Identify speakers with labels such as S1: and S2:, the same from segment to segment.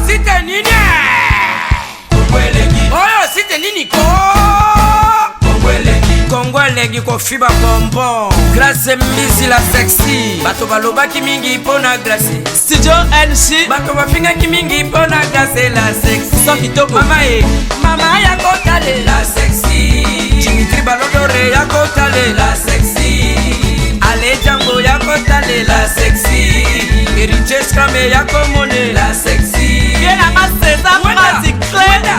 S1: site nini oyo site nini ko Kongolegi ko fiba bonbon Glace Mbizi la sexy bato balobaki mingi pona glace
S2: Studio NC
S1: bato bafingaki mingi pona glace la sexy
S2: Sans kitoko
S1: Mama ya kotale la sexy Dimitri Balodore ya kotale la sexy Ale Django ya kotale la sexy Eriche Skame ya komone la sexy
S2: Yena maseza mazi kleda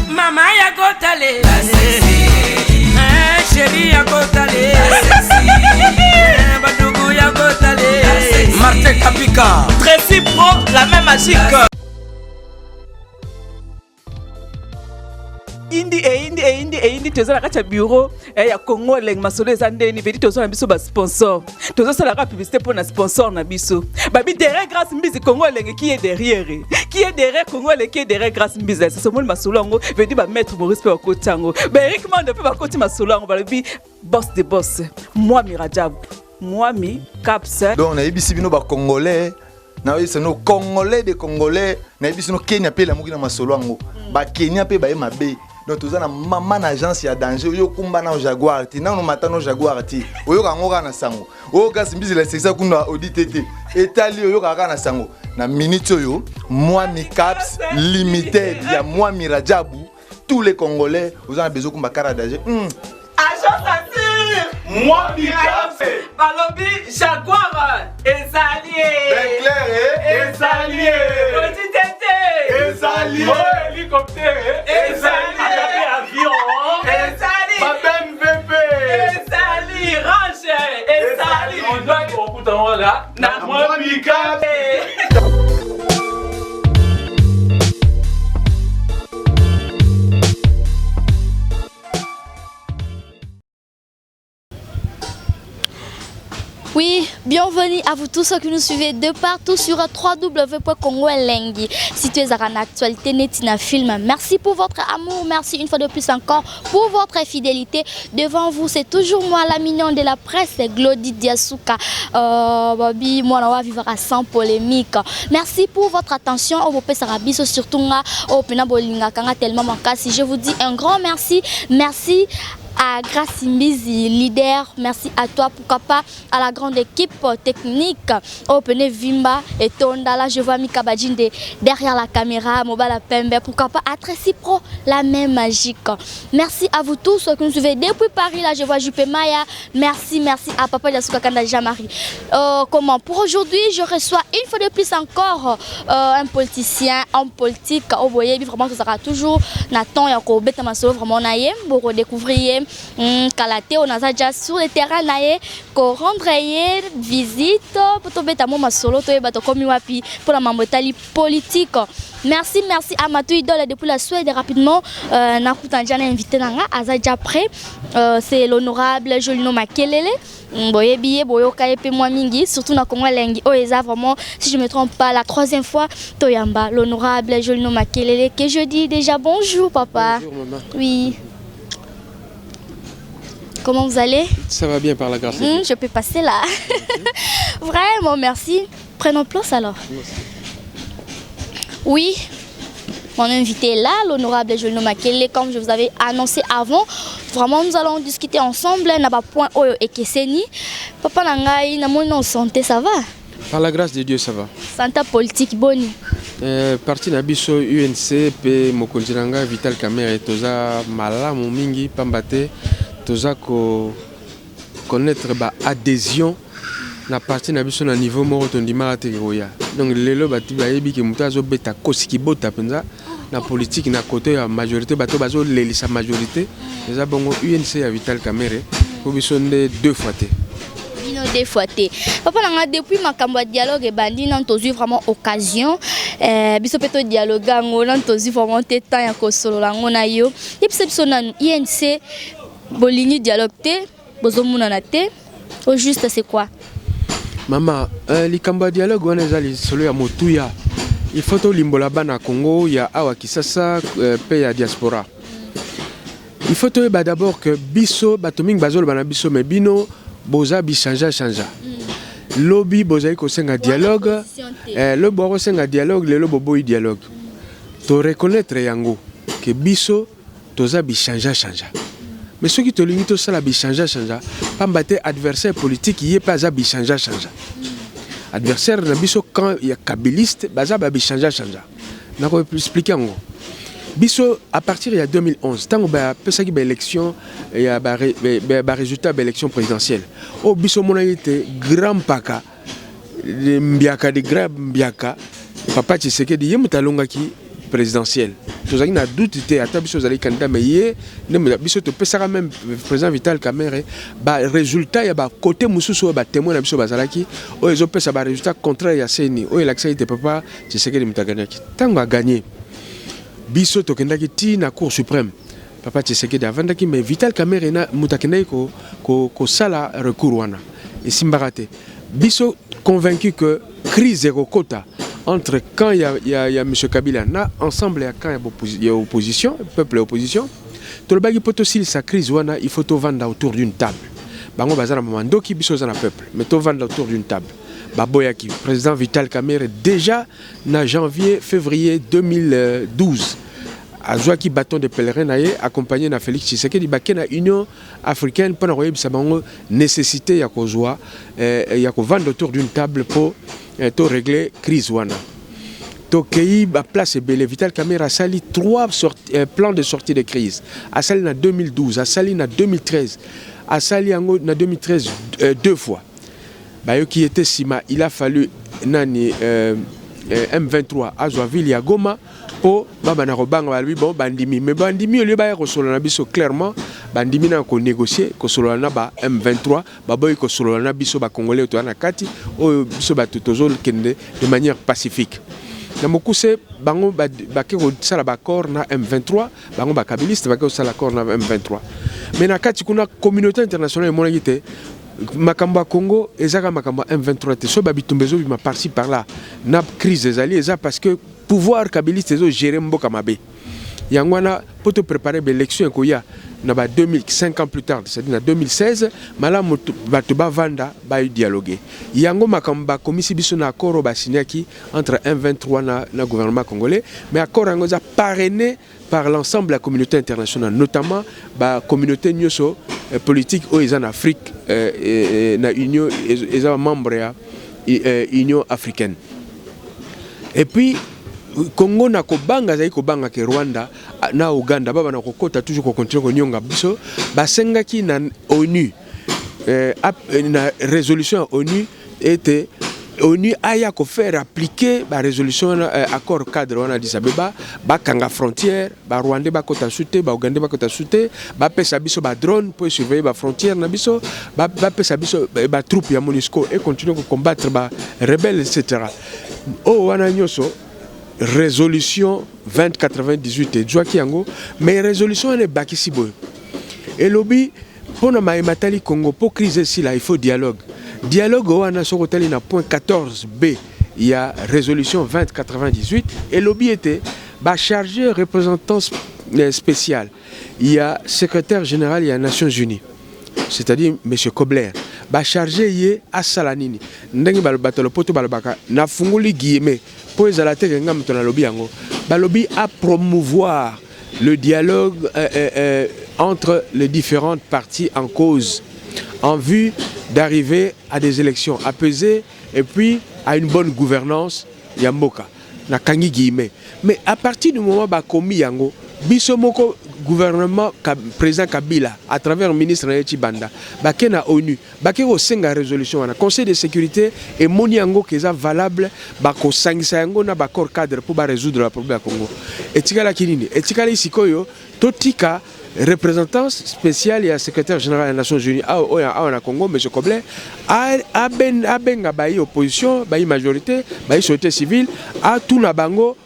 S1: Mama ya kotale la sexy Chérie ya kotale la sexy Badougou ya kotale la sexy
S2: Martin Kapika Tracy Pro la même magique indi tozala kati ya bureau ya Congo leng masolo eza ndeni vedi tozala biso ba sponsor tozosala ka publicité pour na sponsor na biso babi derrière Grâce Mbizi Congo leng qui est derrière Congo leng qui est derrière Grâce Mbizi c'est ce monde masolo ngo vedi ba maître Maurice pe kotango ba Eric Mande pe ba koti masolo ngo balobi boss de boss moi Mirajab moi mi caps
S3: donc na yebisi bino ba congolais na yebisi no congolais de congolais na yebisi no Kenya pe la muki na masolo ngo ba Kenya pe ba mabe donc tozana maman agence ya danger yo kumba na Jaguar ti na no matano Jaguar ti oyo kangoka na sango oyo Grâce Mbizi la sexa kuna auditete etali oyo kaka na sango na minute oyo moi mi caps limited ya moi Mirajabu tous les congolais vous avez besoin kumba kara danger
S2: agence assure moi mi caps balobi Jaguar ezalié ezalié auditete ezalié hélicoptère ezalié avion ezali babem VP ezali range ezali on doit kokuta là na moi mi caps
S4: Oui, bienvenue à vous tous ceux qui nous suivez de partout sur www.congoelengi. Si tu es en actualité, Netina Film, merci pour votre amour, merci une fois de plus encore pour votre fidélité. Devant vous, c'est toujours moi, la mignonne de la presse, Glody Diasuka. Babi, moi, on va vivre sans polémique. Merci pour votre attention. Au Bopé Sarabiso, surtout au Pena Bolinga, tellement manqué. Si je vous dis un grand merci, merci à Grâce Mbizi, leader, merci à toi, pourquoi pas à la grande équipe technique, Open Vimba et Tonda, là je vois Mika Badjinde derrière la caméra, Mobala Pembe, pourquoi pas à Tracy Pro, la même magique. Merci à vous tous qui nous suivez depuis Paris, là je vois Juppé Maya, merci à Papa Yasuka Kanda Jamari. Comment pour aujourd'hui, je reçois une fois de plus encore un politicien, un politique, au voyez, vraiment, ça sera toujours Nathan Yako Betamasolo, vraiment, naïe, pour redécouvrir. Kalate on a déjà sur le terrain naé ko rendre visite pour tomber ta mama solo to bato komi wapi pour la mamotali politique. Merci à Matou Idole depuis la Suède rapidement na kutanjana invité nanga azaja prêt c'est l'honorable Jolino Makelele boye billet boyo kaepe moi mingi surtout na Congo lengi oeza vraiment si je me trompe pas la troisième fois toyamba l'honorable Jolino Makelele que je dis déjà bonjour papa.
S5: Bonjour maman.
S4: Oui. Comment vous allez?
S5: Ça va bien par la grâce.
S4: Je peux passer là. Vraiment, merci. Prenons place alors.
S5: Merci.
S4: Oui, mon invité est là, l'honorable Jolino Makele, comme je vous avais annoncé avant. Vraiment, nous allons discuter ensemble. N'a pas point Oyo et Keseni. Papa Nangai, n'a mon santé, ça va?
S5: Par la grâce de Dieu, ça va.
S4: Santé politique, boni.
S5: Parti Nabiso UNC, P. Mokonjiranga, Vital Kamere, Toza, Malamu Mingi, Pambate. Toza connaître l'adhésion na parti na biso na niveau moko tondima ateroya donc lelo bati bayebi ke muta zo beta kosiki bota penza na politique na côté ya majorité bato bazo lelisa majorité eza bongo UNC ya Vital Kamere ko biso nde deux fois te
S4: bino deux fois te papa nanga depuis makambo ya dialogue bandi nan tozu vraiment occasion biso peto dialogue ngo nan tozu vraiment te temps ya kosolola ngo na yo yebisa biso na UNC Bolini dialogue te, bozomuna na te, au juste c'est quoi?
S5: Maman, likambo dialogue on est allé solo ya motuya. Il faut to limbola bana Congo, ya awa kisasa pe ya diaspora. Il faut to d'abord que biso batoming bazol bana biso mais bino boza bi chanja. lobby bozali kosenga dialogue le bo kosenga dialogue le lobo boy dialogue to reconnaître yango que biso toza bi chanja mais ceux qui te limitent ça la bi chanja pambate adversaire politique yé pas za bi chanja adversaire na biso quand il y a kabiliste baza ba bi chanja na ko expliquer ngo biso à partir de 2011 tant ba pesaki ba élection il y a ba résultat ba élection présidentielle au biso mona été grand paka mbiaka de grand mbiaka papa Tshisekedi yemutalonga ki présidentielle tozaki na doute te ata biso zali candidat mais ye ne biso to pesaka même président Vital Kamerhe ba résultat ya ba côté mususu ba témoin na biso bazalaki o ezo pesa ba résultat contraire ya seni o election ite papa Tshisekedi mutaganyaki tango a gagné biso tokendaki ti na cour suprême papa Tshisekedi avandaki mais Vital Kamerhe na mutakendaki ko sala recours wana esimbaka te biso convaincu que crise ekokota entre quand il y a M. Kabila na ensemble et quand il y a opposition peuple et opposition tout le bagi poto sil sa crise wana il faut to vendre autour d'une table bango bazana mamando ki biso za na peuple mais to vendre autour d'une table baboyaki président Vital Kamerhe déjà na janvier février 2012 azwaki bâton de pèlerin naye accompagné na Félix Tshisekedi baké na Union africaine pour koyebisa bango nécessité ya kozwa ya ko vendre autour d'une table pour to régler crise wana to kei ba place belé Vital Kamerhe a sali 3 plans de sortie de crise a sali na 2012 a sali na 2013 a sali yango na 2013 deux fois ba yo qui était sima il a fallu nani M23 azwa ville ya Goma po baba na robanga ba lui bon bandimi mais bandimi le ba resolo na biso clairement bandimi na ko négocier ko solo na ba M23 ba boy ko solo na biso ba congolais to na kati o biso ba tutozo kende de manière pacifique na mokuse bango ba ke ko sala ba accord na M23 bango ba kabiliste ba ke ko sala accord na M23 mais na kati kuna communauté internationale mona yité Makamba Congo ezaka makamba M23 te so babitumbezo bima par-ci par-là na crise des alliés ça parce que pouvoir kabiliste zo gérer mboka mabe yangwana pour te préparer l'élection koya na ba 2005 ans plus tard c'est-à-dire en 2016 mala bato bavanda ba dialoguer yango makamba komisi biso na accord ba signaki entre M23 na gouvernement congolais mais accord yango za parrainé par l'ensemble de la communauté internationale notamment la communauté nyoso politique où ils en Afrique na union ils sont membres de Union africaine et puis Congo na kobanga zai kobanga ke Rwanda na Uganda baba na kokota toujours ko continuer ko nyonga biso basengaki na ONU na résolution ONU était ONU aya ko faire appliquer la résolution accord cadre on a dit ça ba kanga frontière ba Rwanda ba kota souté ba Uganda ba kota souté ba pesa biso ba drone pour surveiller ba frontière na biso ba pesa biso ba troupe ya MONUSCO et continuer ko combattre ba rebelles etc. Oh wana nyoso résolution 2098 et Joaki yango mais résolution elle est bakisi boy et lobby pour na matali Congo pour crise si là il faut dialogue wana sokotali na point 14B il y a résolution 2098 et lobby était ba chargé représentant spécial il y a secrétaire général il y a Nations Unies c'est-à-dire monsieur Kobler ba chargé yé à Salanini ndenge balbatolo poto balbaka na funguli guillemets pour ezala te ngam to na lobby yango ba lobby à promouvoir le dialogue entre les différentes parties en cause en vue d'arriver à des élections apaisées et puis à une bonne gouvernance yamboka na kangi guillemets mais à partir du moment ba komi yango biso moko gouvernement président Kabila à travers le ministre Nayechi Banda bakena ONU bakeko senga résolution na conseil de sécurité et moni yango keza valable bako sangisa yango na bakor cadre pour ba résoudre le problème à Congo etikala kinini etikala isikoyo totika représentant spécial et secrétaire général des Nations Unies à Congo, M. Kobler, a benga bayi opposition, bayi majorité, bayi société civile, a tout na bango,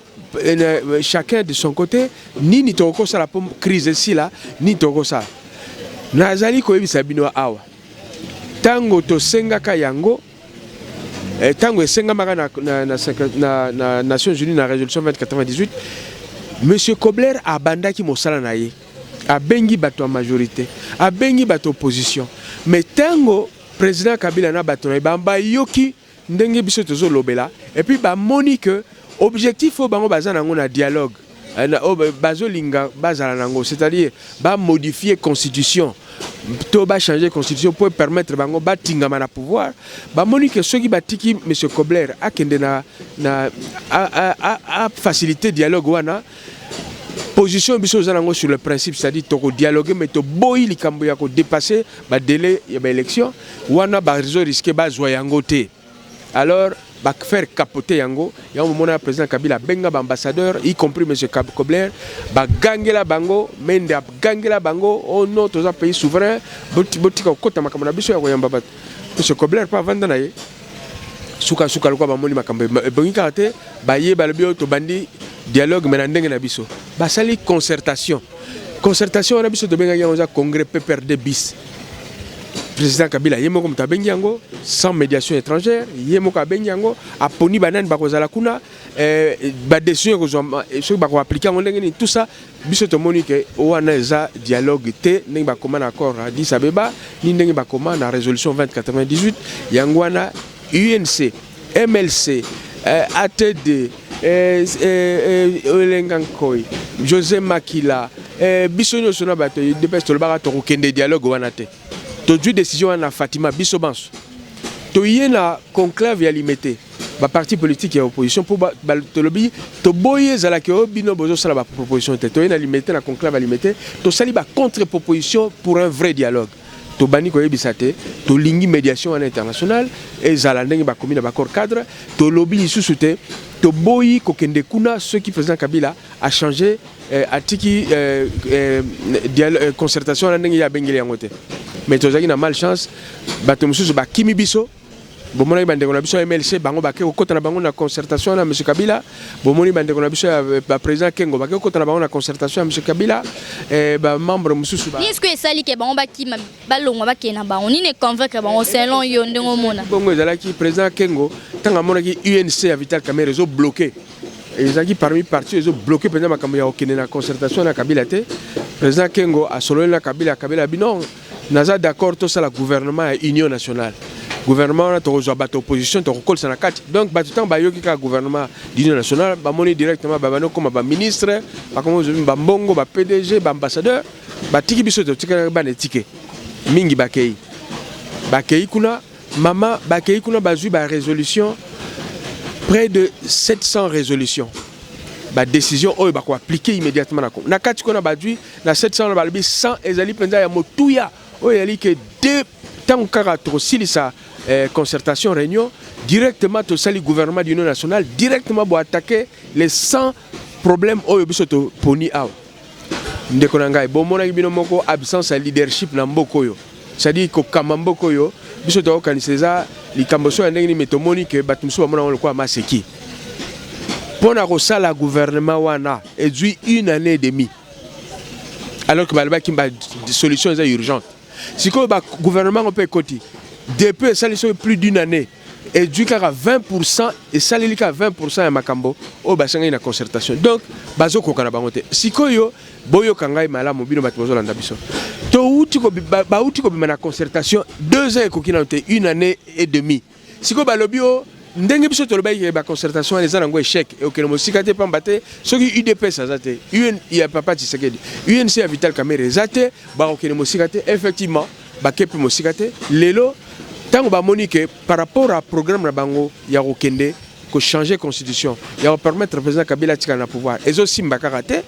S5: chacun de son côté, ni toko sa la crise ici là, ni toko sa. Nazali ko yebisa bino awa. Tango to senga ka yango, tango senga maka na Nations Unies na résolution 2098, M. Kobler a bandaki mosala na ye. A bengi bato en majorité, a bengi bato opposition. Mais tango président Kabila na bato na bamba yoki ndenge biso tozo lobela et puis ba moni que objectif au bango baza nango na dialogue bazo linga bazala nango, c'est-à-dire ba modifier constitution to ba changer constitution pour permettre bango batingama na pouvoir. Ba moni que ceux qui batiki monsieur Kobler akende na faciliter dialogue wana. Position biso zanango sur le principe, c'est-à-dire to dialoguer mais to boyi likambo ya ko dépasser ba délai ya ba élection wana ba réseau risquer ba zwa yango te. Alors ba faire capoter yango ya mona président Kabila benga ba ambassadeur y compris monsieur Kobler ba gangela bango mende gangela bango oh non to za pays souverain boti ko kota makamana biso ya ko yamba bat monsieur Kobler pas vendre na ye suka lokwa ba moni makambe bongi karate ba ye ba lebio to bandi dialogue mais ndenge na biso basali concertation na biso to benga yango za congrès PPRD bis président Kabila yemoko mutabengi yango sans médiation étrangère yemoko abengi yango aponi banane bakozala kuna ba décision ko so ba ko appliquer ngo ndenge ni tout ça biso to moni que wana za dialogue te ndenge ba komana accord à Addis Abeba ni ndenge ba komana résolution 2098 yango wana UNC MLC ATD Olengankoi, José Makila, Bissonio Sona Bato, dépêche to le baga to kende dialogue wanate. To du décision na Fatima Bissobans. To yena conclave ya limité. Ba parti politique ya opposition pour to lobby to boye zala ke obino bozo sala ba proposition te. To yena limité na conclave limité, to sali ba contre-proposition pour un vrai dialogue. To bani ko yebisate, to lingi médiation internationale et zala ndenge ba commune ba corps cadre, to lobby sous-souté. To boyi kokende kuna ceux qui président Kabila a changé atiki concertation na ndenge ya bengeli yangote mais tozaki na malchance bato mususu ba kimi biso bomoni bande ko na biso MLC bango ba ke kokota na bango na concertation na monsieur Kabila bomoni bande ko na biso ba président Kengo ba ke kokota na bango na concertation na monsieur Kabila ba membre mususu ba
S4: est-ce que sali ke bango ba kimi balongwa ba ke na bango ni ne convaincre bango selon yo ndengo mona
S5: bongo ezalaki président Kengo tanga monaki UNC à Vital Kamerhe réseau bloqué et ezaki parmi partis réseau bloqué pendant makambo ya okende na concertation na Kabila te président Kengo a solo na Kabila binon naza d'accord to ça la gouvernement et union nationale gouvernement na to zo bato opposition to ko na kati donc bato tant ba yoki ka gouvernement d'union nationale ba moni directement ba bano comme ba ministre ba comme ba mbongo ba PDG ba ambassadeur ba tiki biso to tika ba ne tike mingi ba kei kuna Maman, Bakei kuna bazu ba résolution près de 700 résolutions. Ba décision oyo ba ko appliquer immédiatement na kati kona bazu na 700 na balbi 100 ezali penza ya motuya oyo yali que deux tant kaka to silisa concertation réunion directement to sali gouvernement d'union nationale directement pour attaquer les 100 problèmes oyo biso to poni aw. Ndeko na ngai bo mona bino moko absence de leadership na mboko yo. C'est-à-dire que kamamboko yo biso to kaniseza likamboso ya ndenge ni metomoni que batumsu ba mona ko maseki. Pona ko sala gouvernement wana edui une année et demie. Alors que balba kimba solution est urgente. Si ko ba gouvernement on peut côté depuis ça plus d'une année et du cas à 20% et ça les cas 20% à makambo au bassin na concertation. Donc bazo ko kana bangote. Sikoyo boyo kangai mala mobile batmozo landa biso. To uti ko ba uti ko na concertation 2 ans ko kinante une année et demie. Siko balobio ndenge biso to lobai ba concertation les ans ngo échec et okeno mosikate pambate soki UDPS azate UN ya papa Tshisekedi UNC a Vital Kamerhe zate ba okeno mosikate effectivement ba kepe mosikate lelo tant ba monique par rapport à programme na bango ya okende ko changer constitution ya permettre président Kabila tika na pouvoir ezo simba karate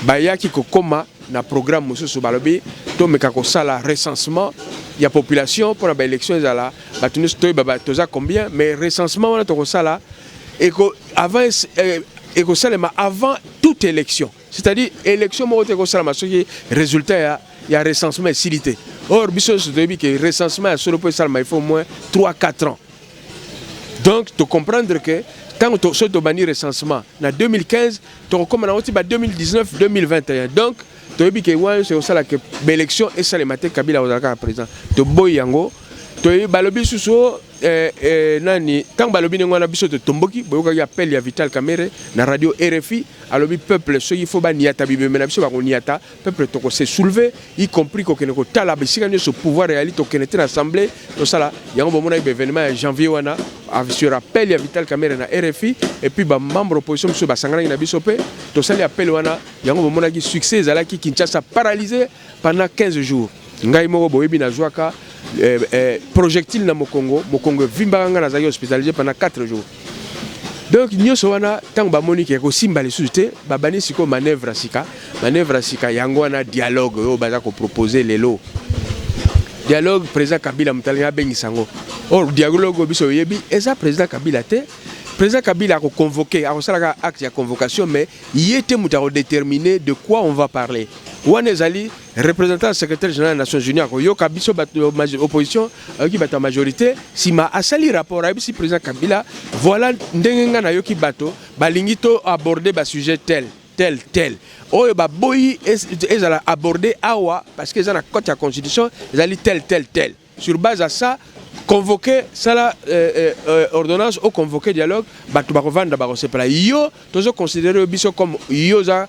S5: ba yaki ko koma na programme mususu balobi to meka ko sala recensement ya population pour la élection ezala batunus to baba toza combien mais recensement wana to ko sala et ko avant et ko sala avant toute élection c'est-à-dire élection mo to ko sala ma soki résultat ya recensement est silité. Or biso se dit que recensement sur le point sala il faut au moins 3-4 ans. Donc tu comprendre que tant que tu as banni recensement en 2015, tu recommandes aussi 2019-2021. Donc tu as dit que c'est ça que l'élection et ça les matins Kabila au présent. Tu boy yango toye balobi suso nani tant balobi ngwana biso to tomboki boyoka ya appel ya Vital Kamerhe na radio RFI alobi peuple so il faut ba niata bibemena biso ba niata peuple to ko se soulever y compris ko keneko tala bisika nyo pouvoir réalité ko kenete na assemblée to sala yango bomona ibe événement en janvier wana sur appel ya Vital Kamerhe na RFI et puis ba membre opposition biso ba sangana na biso pe to sala appel wana yango bomona ki succès zala ki Kinshasa paralysé pendant 15 jours ngai moko boyebi na zwaka projectile na Mokongo vimbanga na zaki hospitalisé pendant 4 jours. Donc nyoso wana tant ba monique ko simba les sociétés ba bani siko manœuvre sika yango wana dialogue yo baza ko proposer lelo. Dialogue président Kabila mutalinga bengi sango. Or dialogue biso yebi eza président Kabila te. Président Kabila a convoqué, a reçu acte de convocation, mais il était déterminé de quoi on va parler. Ouanezali, représentant secrétaire général des Nations Unies, yo kabiso opposition, qui bat en majorité, si ma asali rapport avec si président Kabila, voilà ndenga na yo ki bato, balingito aborder ba sujet tel. Oyo ba boyi ezala aborder awa parce que ça na côté la constitution, ezali tel. Sur base à ça, convoquer ça ordonnance ou convoquer dialogue bato ba kovanda ba sepela yo tozo considérer biso comme yo za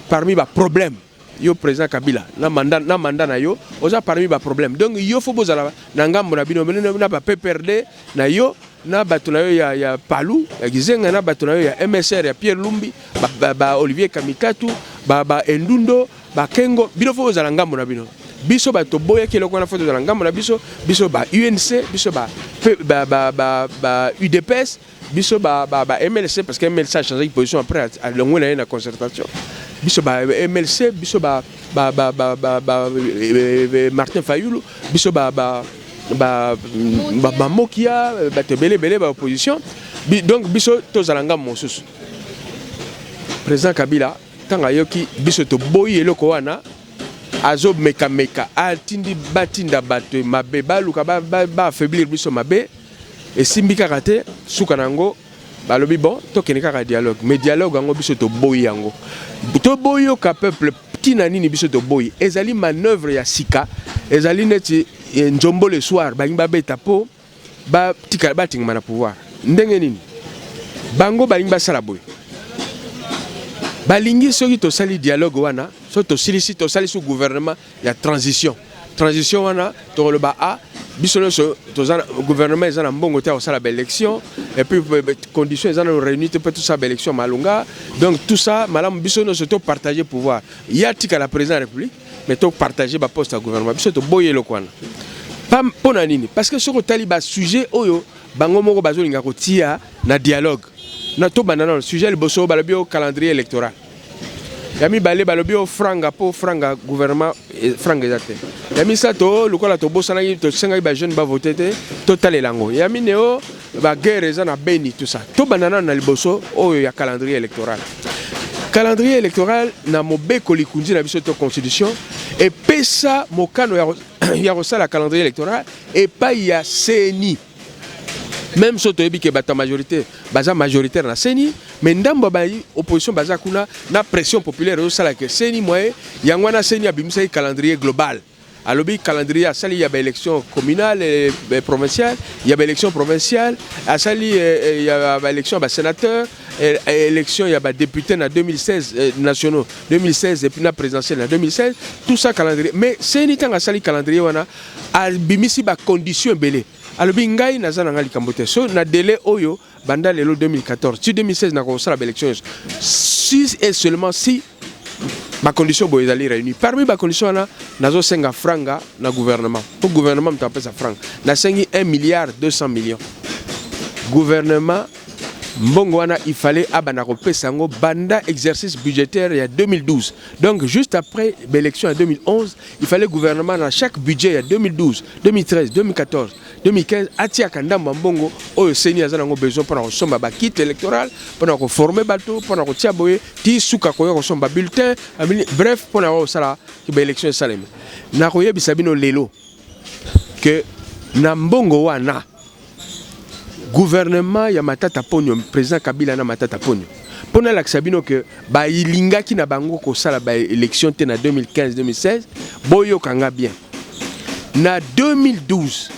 S5: parmi ba problème yo président Kabila na mandat na yo oza parmi ba problème donc yo faut bozala na ngambo na bino na ba PPRD na yo na bato na yo ya Palu ya Gizenga na bato na yo ya MSR ya Pierre Lumbi ba Olivier Kamikatu ba Endundo ba Kengo bino faut bozala ngambo na bino biso ba to boya ke lokona foto de ngambo na biso ba UNC biso ba UDPS biso ba MLC parce que MLC a changé de position après à longue na concertation biso ba MLC biso ba Martin Fayulu biso ba Mokia ba tebele ba opposition donc biso to zalanga mosusu président Kabila tanga yoki biso to boyi eloko wana azo meka atindi batinda bato mabe baluka ba affaiblir biso mabe et simbika kate suka nango balobi bon to kenika dialogue mais dialogue yango biso to boyi yango to boyo ka peuple tina nini biso to boyi ezali manœuvre ya sika ezali neti njombo le soir bangba beta po ba tika batinga na pouvoir ndenge nini bango balingba sala boyi balingi soki to sali dialogue wana so to silisi to sali sous gouvernement ya transition wana to le ba a biso to za gouvernement ezana mbongo te osala ba élection et puis conditions ezana réunir peut tout ça ba élection malunga donc tout ça malam biso no to partager pouvoir ya tika la président de la République mais to partager ba poste à gouvernement biso to boye lokwana pas pona nini parce que soko taliba sujet oyo bango moko bazolinga ko tia na dialogue na to banana le sujet le bosso balobi au calendrier électoral yami balé balobi au franga gouvernement franga exacte yami ça to lokola to bosana to senga ba jeune ba voter to talelango yami neo ba guerre za na beni tout ça to banana na le bosso oyo ya calendrier électoral na mobeko likunzi na biso to constitution et pesa mokano ya rosala calendrier électoral et pas ya CENI. Même si tu as dit que la majorité est majoritaire dans la CENI, mais dans l'opposition, il y a une pression populaire. Il y a un calendrier global. Alors, le calendrier, il y a des élections communales et provinciales, il y a des élections provinciales, il y a des élections sénateurs, élections, il y a des députés en 2016 nationaux, 2016 et puis la présidentielle en 2016, tout ça calendrier. Mais CENI, il y a un calendrier, il y a des conditions belées. Alors bingai nazana ngali kambote so na délai oyo banda lelo 2014 si 2016 na commencé la élection si et seulement si ma condition boyali réunie parmi ma condition na nazo senga franga na gouvernement pour gouvernement m'tapé sa franga na sengi 1,2 milliard gouvernement mbongo wana il fallait abana kopesa ngo banda exercice budgétaire il y a 2012 donc juste après l'élection en 2011 il fallait gouvernement dans chaque budget il y a 2012 2013 2014 2015 atia kandamba mbongo oyo seni azana ngo besoin pour na somba ba kit électoral pour na ko former bato pour na ko tia boye ti suka ko yo somba bulletin bref pour na ko sala ki ba élection salem na ko yebisa bino lelo que na mbongo wana gouvernement ya matata ponyo président Kabila na matata ponyo pona la sabino que ba ilinga ki na bango ko sala ba élection te na 2015 2016 boyo kanga bien na 2012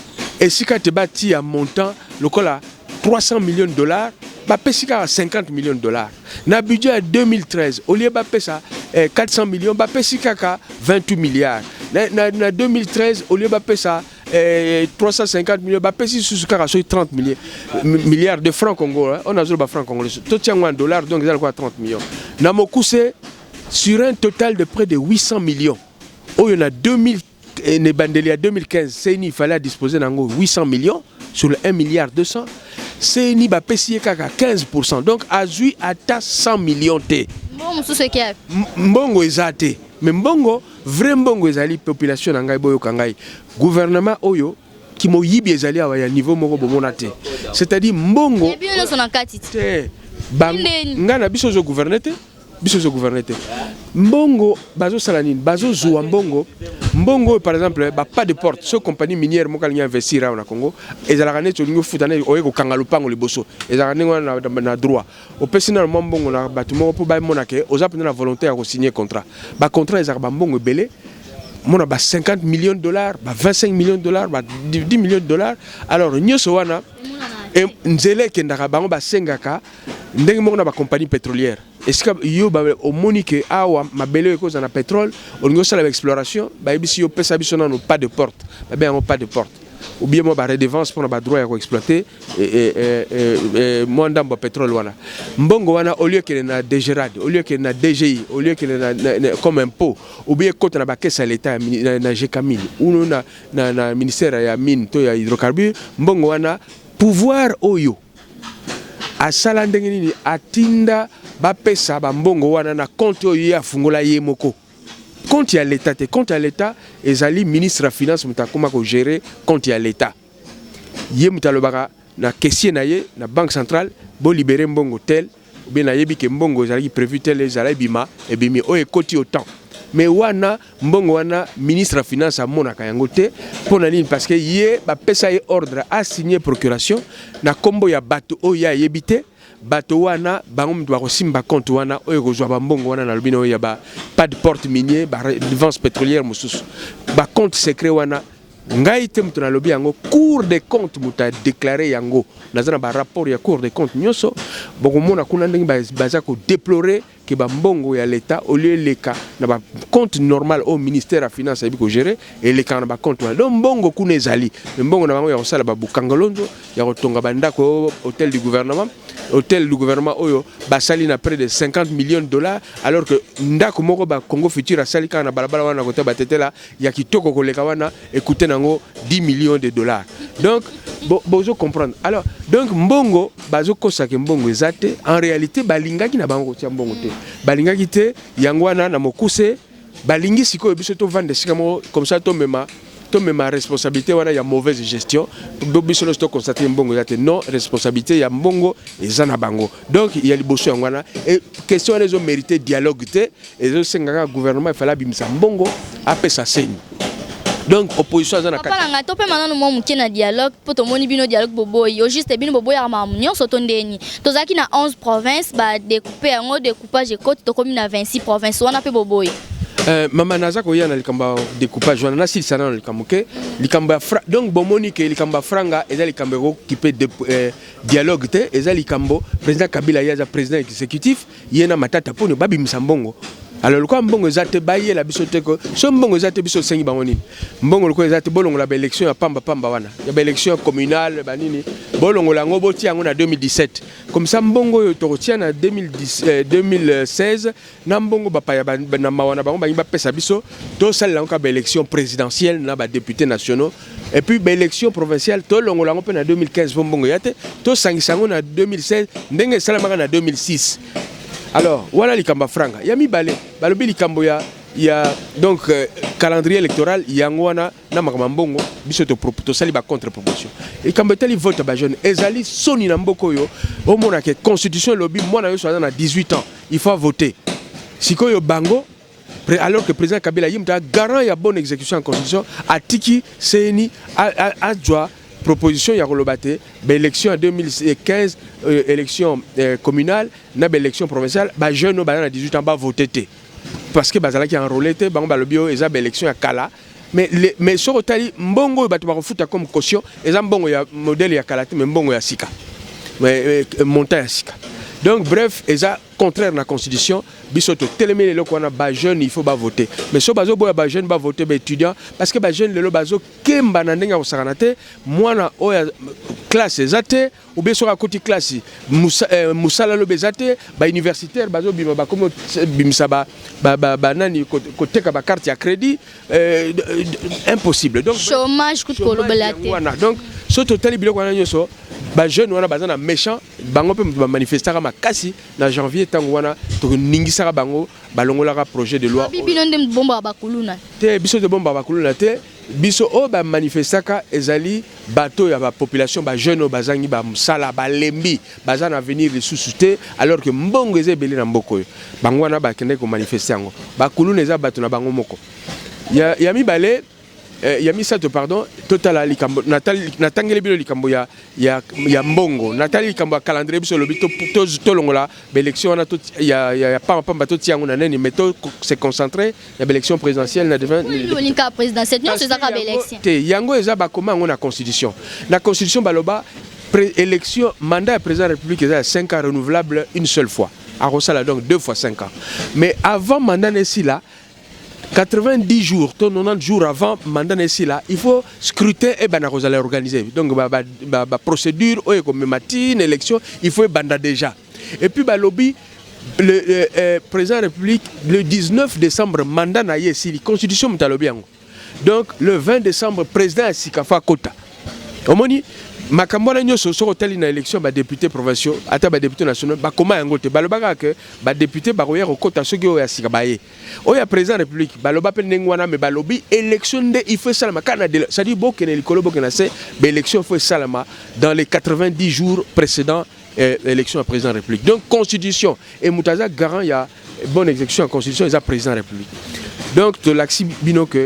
S5: Et si tu as bâti un montant, le col a 300 millions de dollars, bah pèse à 50 millions de dollars. Na budget à 2013, au lieu de pèse 400 millions, bah pèse à 28 milliards. Na 2013, au lieu de pèse 350 millions, bah pèse sur 30 milliards de francs congolais. On a besoin de francs congolais. Tout tient en dollars, donc ils ont 30 millions. Na Mokuse, sur un total de près de 800 millions. Oh, il y en a 2000. Et Nebandeli à 2015, il fallait disposer de 800 millions sur le 1 milliard 200. C'est ni ba pesier kaka 15%. Donc azui ata 100 millions té. Mbongo ezate. Mais mbongo vrai mbongo ezali population ngai boyo kangai. Gouvernement oyo qui mo yibi ezali à niveau moko bomona té. C'est-à-dire mbongo.
S4: Et bien son enkati.
S5: Ngana biso zo gouverner té. Biso zo gouverner té. Mbongo bazo salanine, bazo zuwa mbongo. Mbongo par exemple, pas de porte. Ce compagnie minière mo kali investir au Congo, ezalaka net olingo futana oyeko kangalupango liboso. Ezalaka na droit. Au personnel mbongo na bâtiment pour ba monake, oza pena la volonté à signer contrat. Ba contrat ezalaka mbongo belé. Mona ba 50 millions de dollars, ba 25 millions de dollars, ba 10 millions de dollars. Alors nyoso wana et nzele kendaka bango ba sengaka ndenge moko na ba compagnie pétrolière. Est-ce que yo ba au monique awa mabele ko na pétrole on ngo sala exploration ba bisi yo pesa biso na pas de porte ba ben pas de porte ou bien mo ba redevance pour na ba droit à exploiter et mo ndambo pétrole wana mbongo wana au lieu que na DGRAD au lieu que na DGI au lieu que na comme impôt ou bien côté na ba caisse à l'état na GKMIN ou na ministère ya mine to ya hydrocarbures mbongo wana pouvoir oyo a sala ndenge nini atinda bapesa bambongo wana na compte oyo ya fungola ye moko compte ya l'état te compte ya l'état ezali ministre ya finance mutakoma ko gérer compte ya l'état ye mutalobaka na caissier na ye na banque centrale bo libérer mbongo tel ou bien na yebi ke mbongo ezali prévu tel ezali bima et bimi o ekoti autant mais wana mbongo wana ministre ya finance amonaka yango te pona nini parce que ye bapesa ye ordre à signer procuration na kombo ya bato oyo ya yebite bato wana bango mtu bakosimba compte wana oyo kozwa bambongo wana na lobino oyo ya ba pas de porte minier ba redevance pétrolière mosusu ba compte secret wana ngai te mtu na lobi yango cour des comptes muta déclarer yango nazana ba rapport ya cour des comptes nyoso bokomona kuna ndenge baza ko déplorer que bambongo ya l'état au lieu leka na ba compte normal au ministère de finance ebiko gérer et leka na ba compte wana donc mbongo kuna ezali mbongo na bango ya kosala ba bukangalondo ya kotonga bandako hôtel du gouvernement oyo basali na près de 50 millions de dollars alors que ndako moko ba Congo Futur asali kana na balabala wana kota batetela ya kitoko koleka wana écoutez nango 10 millions de dollars donc bozo comprendre alors donc mbongo bazo kosaka mbongo ezate en réalité balingaki na bango tia mbongo te balingaki te yango wana na mokuse balingi sikoyo biso to vendre sikamo comme ça to mema responsabilité wana ya mauvaise gestion biso no to constater mbongo ezate non responsabilité ya mbongo ezana bango donc il y a liboso yango wana et question les ont mérité dialogue te et zo sengaka gouvernement il fallait bimisa mbongo apesa seni. Donc opposition à
S4: papa nga to pe manano mo muke na dialogue poto moni bino dialogue boboy au juste bino boboy ya mamunyo soto ndeni tozaki na 11 provinces ba découper yango découpage côte to komi na 26 provinces wana pe boboy
S5: mama naza ko yana likamba découpage wana sil sana likamuke likamba donc bomoni ke likamba franga eza likamba ko kipe de dialogue te eza likambo président Kabila yaza président exécutif yena matata poni babi msambongo. Alors quoi mbongo ezate baye la biso teko so mbongo ezate biso sengi bango nini mbongo loko ezate bolongo la élection ya pamba wana ya élection communale banini bolongo la ngo boti yango na 2017 comme ça mbongo yo tokotia na 2016 na mbongo bapa ya na mawana bango bangi bapesa biso to sala ka élection présidentielle na ba députés nationaux et puis élection provinciale to longo la ngo pe na 2015 mbongo yate to sangisango na 2016 ndenge salamaka na 2006. Alors, voilà les kamba franga. Yami balé, balobi les kambo ya donc calendrier électoral yangwana na makamambongo biso to sali ba contre proposition. Et kambo teli vote ba jeune ezali soni na mboko yo au mona que constitution lobby moi na yo soit na 18 ans, il faut voter. Sikoyo bango alors que président Kabila yimta garant ya bonne exécution en constitution atiki seni a joie proposition ya kolobate élection en 2015 élection communale na élection provinciale ba jeune ba na 18 ans ba voter té parce que bazala ki enrôlé té bango ba lobio eza élection ya kala mais sur otali mbongo bato bakofuta comme caution eza mbongo ya modèle ya kala te mais mbongo ya sika montant ya sika. Donc bref, eza contraire na constitution, biso to telemi lelo ko na ba jeune il faut ba voter. Mais so bazo boya ba jeune ba voter ba étudiant parce que ba jeune lelo bazo kemba na ndenga osakana te mwana oya classe ezate ou bien sera côté classe musala lo bezate ba universitaire bazo bima ba comme bimsa ba nani côté ka ba carte ya crédit impossible. Donc
S4: chômage coûte kolobelate.
S5: Donc so total biloko na nyoso ba jeune wana bazana méchant bango pe ba manifester makasi na janvier tango wana to ningisaka bango balongolaka projet de loi
S4: bibino ndem bomba bakuluna
S5: te biso de bomba bakuluna te biso o ba manifestaka ezali bato ya ba population ba jeune bazangi ba musala ba lembi bazana venir lisusu te alors que mbongo ezebeli na mboko bango wana ba kende ko manifester yango bakuluna eza bato na bango moko ya mibale ya misato pardon total likambo natangeli bilo likambo ya mbongo natali likambo ya calendrier biso lobi to longola élection na to ya pamba to tiango na neni mais to se concentrer ya élection présidentielle na devant
S4: linka présidentielle non c'est ça ka élection
S5: te yango eza ba comment on a constitution baloba élection mandat président de la République est 5 ans renouvelable une seule fois à Rosala donc 2 fois 5 ans mais avant mandat ici là 90 jours, 90 jours avant mandat ici là, il faut scruter et ben organiser. Donc la procédure comme matin élection, il faut banda déjà. Et puis lobby le président de la République le 19 décembre mandat na ici constitution mtalobi yango. Donc le 20 décembre président Sikafa Kota. Omoni makambo na nyoso soko tali na élection ba député provinciaux ata ba député national ba koma yango te balobaka que ba député ba royer okota soki o ya sika baye o ya président de la République baloba pe ndengwana me balobi élection de il faut salama kana de ça dit bokene likolo bokena c'est ba élection faut salama dans les 90 jours précédents élection à président de la République. Donc constitution et mutaza garant ya bonne exécution en constitution et président de la République. Donc to l'axi binoke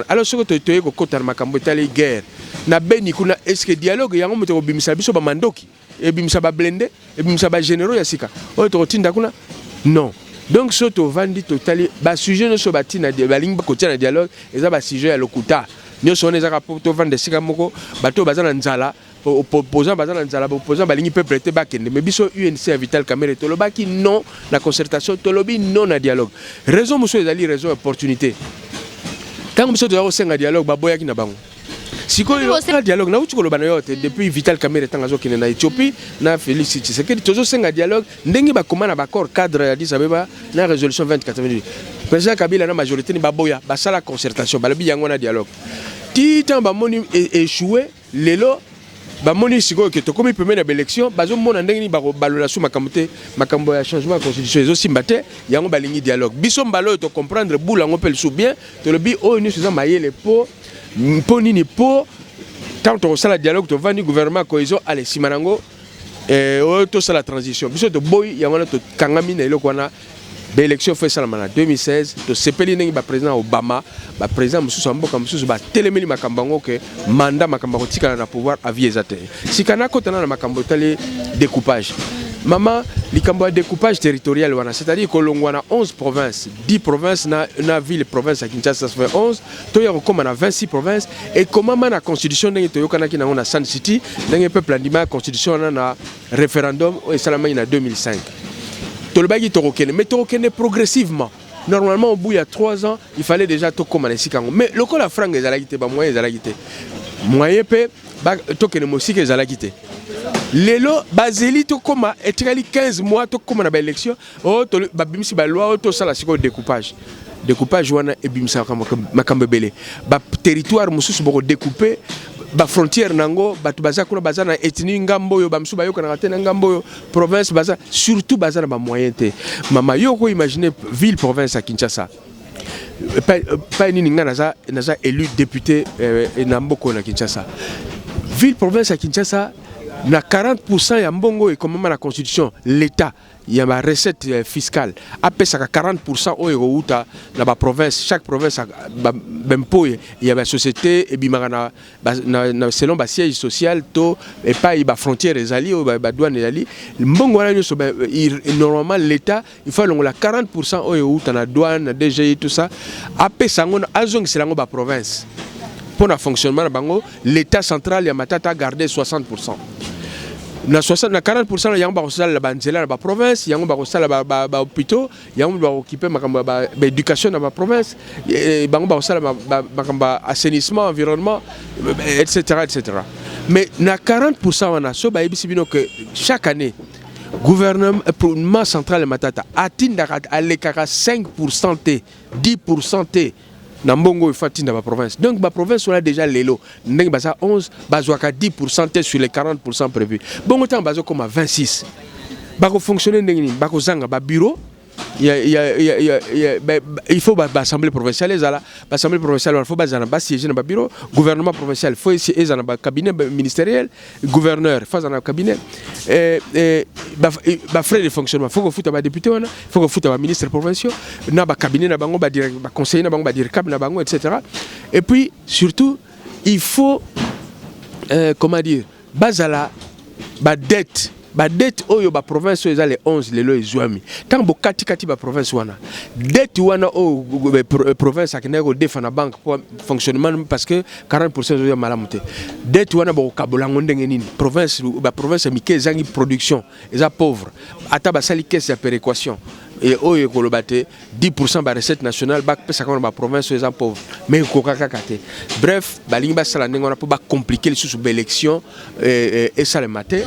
S5: alors ce que tu ko kota makambo tali guerre na beni kuna est-ce que dialogue yango moto bimisa biso ba mandoki e bimisa ba blende e bimisa ba généraux ya sika o to tinda kuna non donc soto vandi totali ba sujet no so batina ba ligne ba kotia na dialogue eza ba sujet ya lokuta nyoso on ezaka to vande sika moko bato bazana nzala opposant bazana nzala opposant ba ligne peuple te bakende mais biso UNC Vital Kamerhe tolobaki non la concertation tolobi non na dialogue raison muso ezali raison opportunité quand muso to senga dialogue ba boyaki na bango sikoyo dialogue na uti koloba na yote depuis Vital Kamerhe tangazo kine na Ethiopie na Félix Tshisekedi tozo senga dialogue ndenge ba komana ba accord cadre ya Addis Abeba na résolution 2088 président Kabila na majorité ni baboya ba sala concertation balobi yango na dialogue ti temps ba moni échoué lelo ba moni sikoyo ke to komi pemé na élection bazo mona ndenge ni ba balola su makambo ya changement de constitution ezo simbate yango balingi dialogue biso mbalo to comprendre boula ngo pel sou bien to lobi o ni seza mayele po nini po tant on sala dialogue to vani gouvernement cohésion allez simanango to sala transition biso to boy yamana to kangami na eloko wana ba élection fait sala mana 2016 to sepeli ningi ba président Obama ba président mususu amboka mususu ba telemeli makambango ke mandat makambango tikana na pouvoir avier zate sikana kotana na makambo tali découpage maman likambo découpage territorial wana c'est-à-dire que longwana 11 provinces 10 provinces na ville province à Kinshasa ça fait 11 to ya comme na 26 provinces et comment na constitution ndenge to yokana ki na Sun City ndenge peuple andima constitution na référendum et salamai na 2005 to le bagi to rokene mais to rokene progressivement normalement au bout il y a 3 ans il fallait déjà to comme na sikango mais loko la franc ezalaki te ba moyen ezalaki te moyen pe ba to kene mosika ezalaki te lelo bazeli to koma etikali 15 mois to koma na ba élection o to ba bimisi ba loi to sala siko découpage wana e bimisa makambe belé ba territoire mususu boko découper ba frontière nango batu baza kuna baza na ethnie ngambo yo ba musu ba yoka na tena ngambo yo province baza surtout baza na ba moyen te mama yo ko imaginer ville province à Kinshasa pas ni nga naza élu député na mboko na Kinshasa ville province à Kinshasa na 40% ya mbongo et comme la constitution l'état il y a ma recette fiscale après ça 40% au euta na ba province chaque province bempo il y a ba société et bimana selon ba siège social to et pas il ba frontière ezali ou ba douane ezali mbongo wana nyoso normalement l'état il faut la 40% au euta na douane na DGI tout ça après ça ngona azong selango ba province pour le fonctionnement l'état central ya matata a gardé 60%. Na 40% yango ba kosala ba nzela na ba province, yango ba kosala ba hôpitaux, yango ba occuper makamba ba éducation na ba province, bango ba kosala makamba assainissement, environnement, etc. Mais na 40% wana so ba yebisi bino que chaque année gouvernement central matata atindaka alekaka 5% T, 10% T. Nambongo et Fatin dans ma province. Donc ma province on a déjà l'élo. Ndeng basa 11, bazouaka 10% sur les 40% prévus. Bon autant bazo comme à 26. Bako fonctionner ndeng bako zanga ba bureau. Il faut l'assemblée provinciale, l'assemblée provinciale, il faut siéger dans le bureau, gouvernement provincial, il faut siéger dans le cabinet ministériel, gouverneur, il faut dans le cabinet, frais de fonctionnement, il faut que vous soyez député, il faut que vous soyez ministre provincial, il faut cabinet, conseiller, etc. Et puis, surtout, il faut, comment dire, basala, dette. Ba dette oyo ba province oyo les 11 lelo ezwami tant bo kati ba province wana dette wana o province akineko defana banque pour fonctionnement parce que 40% oyo malamuté dette wana bo kabolango ndenge nini province ba province mike zangi production eza pauvre ata ba sali caisse ya péréquation et oyo kolobate 10% ba recette nationale ba pesa comme ba province oyo eza pauvre mais kokaka kate bref ba lingi ba sala ndenge wana pour ba compliquer les sous élection et ça le matin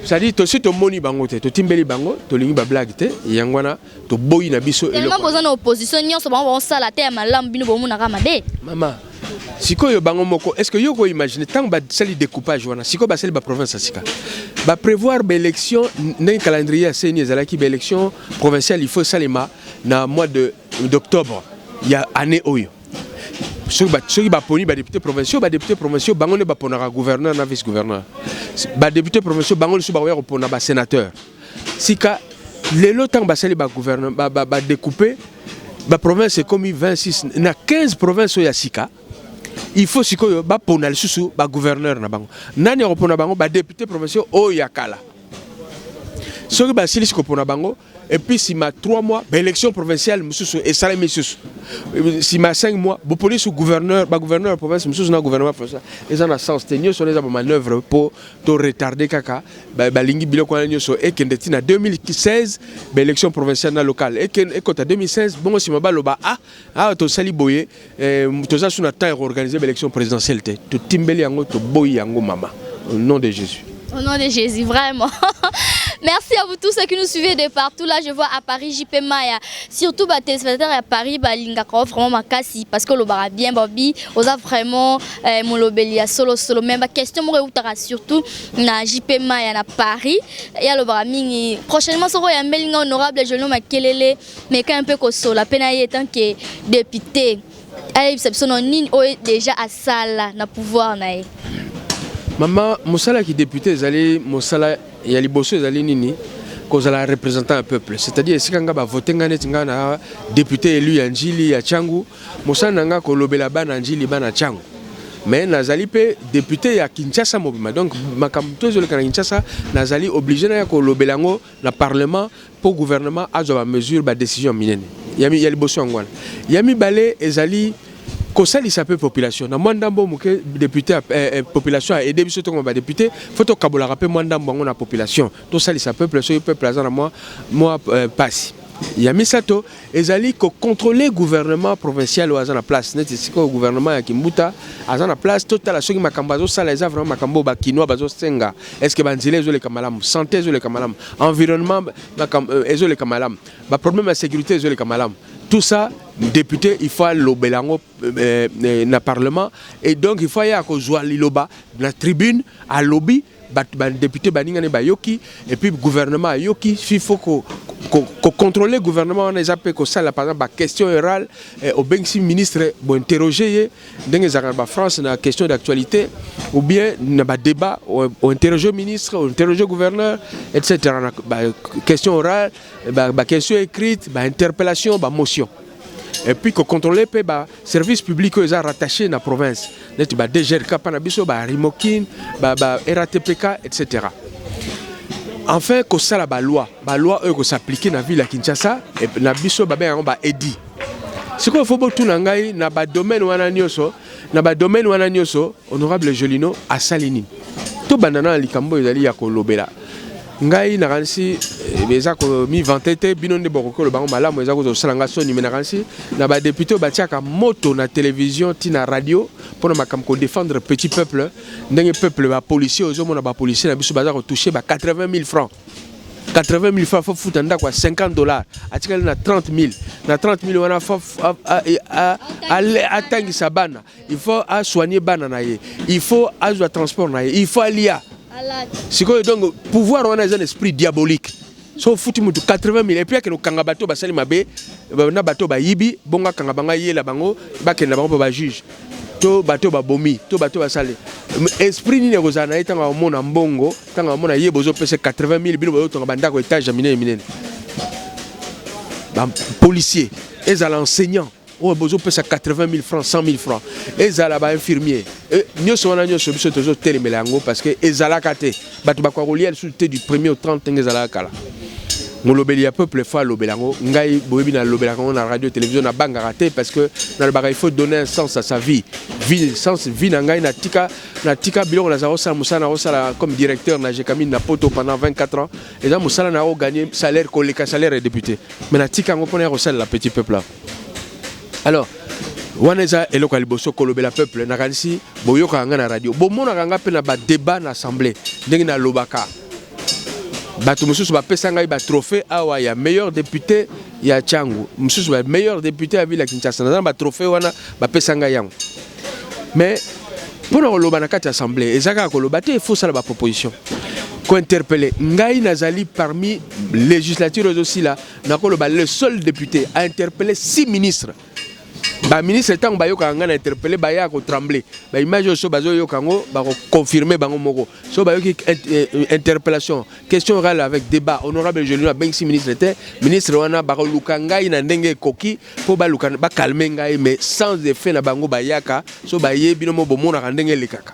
S5: c'est-à-dire to si to moni bango te to timbeli bango to lingi ba blague te yangwana to boyi na biso
S4: tellement besoin d'opposition nyonso bango sala te malam bino bomuna kama de
S5: maman sikoyo bango moko est-ce que yo ko imaginer tant ba sali découpage wana sikoyo ba sali ba province sika ba prévoir ba élection dans calendrier seni ezalaki ba élection provinciale il faut salima na mois d'octobre il y a année oyo ceux qui poni ba député provinciaux bango ne ba ponaka gouverneur na vice gouverneur ba député provinciaux bango le ba pona ba sénateur sika lelo tant ba sali ba gouverneur ba découper ba province c'est comme 26 na 15 provinces ya sika il faut sikoyo ba pona le susu ba gouverneur na bango nani repona bango ba député provinciaux o yakala ceux qui ba sali siko pona bango et puis si ma 3 mois élection provinciale mususu et salaire mususu si ma 5 mois bo police ou gouverneur ba gouverneur province mususu na gouvernement provincial ils en a sens tenir sur les manœuvres pour to retarder kaka ba lingi biloko na nyoso et kendeti na 2016 élection provinciale na locale et kota 2016 bon si mabaloba to sali boye to za suna temps organiser élection présidentielle to timbeli yango to boyi yango mama au nom de Jésus.
S4: Au nom de Jésus, vraiment. Merci à vous tous ceux qui nous suivez de partout. Là, je vois à Paris, JP Maya. Surtout, les téléspectateurs à Paris, Linga vraiment makasi parce que le bar bien, Bobby, on a vraiment mon lobelia solo. Même la question, moi, surtout, na JP Maya à Paris. Et à le bar mingi. Prochainement, ça va y avoir un honorable, je le makelele, mais quand un peu comme la peine est tant que député. Elle est déjà à salle, na pouvoir nae.
S5: Maman, Moussala qui député, Moussala et Alibosso, nini, cause la représentant un peuple. C'est-à-dire, si on a voté un député élu Anjili à Tchangou, Moussala n'a pas lobé là-bas Anjili à Tchangou. Mais Nazali peut député à Kinshasa Mobima. Donc, Makamto le Kinshasa, Nazali obligé à lobé lango na parlement pour gouvernement à la mesure de décision mienne. Yami Alibosso Angwan. Yami Balé Ezali. Quand ça il s'appelle population, na moi ndambo muke député population a aidé biso to ba député, faut to kabola rappeler moi ndambo na population. To ça il s'appelle population peuple azana moi passe. Ya misato ezali ko contrôler gouvernement provincial au azana place net c'est ko gouvernement ya Kimbuta azana place total soki makambazo sala eza vraiment makambo ba kinoa bazo senga. Est-ce que banzile zo le kamalam, santé zo le kamalam, environnement ezo le kamalam, ba problème de sécurité zo le kamalam. Tout ça, député, il faut l'obelango dans le Parlement. Et donc, il faut y avoir la tribune, à lobby, député baningane bayoki et puis gouvernement yoki il faut que contrôler le gouvernement on a appelé que ça par exemple question orale au bensi ministre bon interroger dans France na question d'actualité ou bien na débat ou interroger ministre ou interroger gouverneur etc. Question orale question écrite interpellation motion. Et puis que contrôler les services publics qui sont rattachés à la province. DGRK, Rimokin, RATPK, etc. Enfin, que ça la loi qui s'applique dans la ville de Kinshasa, et na biso edi. Ce qu'il faut tout nangai na domaine wana nyoso, honorable Jolino à Salini. Tout banana likambo ezali ya kolobela. Ngai na kansi beza ko mi vantete binonde bokoko le bango malamu eza ko salanga soni na kansi na ba député batiaka moto na télévision tina radio pour makam ko défendre petit peuple ndenge peuple ba policier ozo na ba policier na biso baza ko toucher ba 80 000 francs. 80 000 francs faut foutre ndako $50 atikali na 30 000 na 30 000 wana faut atangi sabana il faut soigner bana na ye il faut azwa transport na ye il faut alia. C'est que donc pouvoir on a un esprit diabolique. So foutu mutu 80 000 et puis que no kanga bato basali mabe na bato ba yibi bonga kanga banga yela bango bakenda bango ba juge. To bato ba bomi, to bato basali. Esprit ni kozana etanga omona mbongo, tanga omona yebo zo pese 80 000 bino bato tanga bandako étage minene. Ba policier, et à l'enseignant oh bozo pesa 80 000 francs, 100 000 francs. Ezala ba infirmier. Nyoso wana nyoso biso tozo telemela yango parce que ezala kate. Batu bakwa relier sur du 1er au 30 ezala kala. Molobeli ya peuple fa lobelango ngai boyebi na lobelango na radio télévision na banga raté parce que dans le bagage il faut donner un sens à sa vie. Vie sens vie na ngai na tika biloko na zaro sala musana osala comme directeur na Jekamine na poto pendant 24 ans et là musala na o gagner salaire koleka salaire et député. Mais na tika ngo pona osala la petit peuple là. Alors, waneza eloko liboso kolobela peuple na kanisi boyoka nga na radio. Bomona kanga pe na ba débat na assemblée. Ndenge na lobaka. Bato mususu ba pesa ngai ba trophée awa ya meilleur député ya Tchangu. Mususu ba meilleur député à ville ya Kinshasa. Na ba trophée wana ba pesa ngai yango. Mais pour loba na kati assemblée, ezaka koloba te il faut ça ba proposition. Ko interpeller ngai nazali parmi législatures aussi là, na koloba le seul député à interpeller 6 ministres. Ba ministre tant ba yoka ngana interpeller ba ya ko trembler ba image so bazo yoka ngo ba ko confirmer bango moko so ba yoki interpellation question orale avec débat honorable Jolino Bensi ministre wana ba ko luka ngai na ndenge koki po ba luka ba calmer ngai mais sans effet na bango ba yaka so ba yebi no mo bomona ka ndenge lekaka.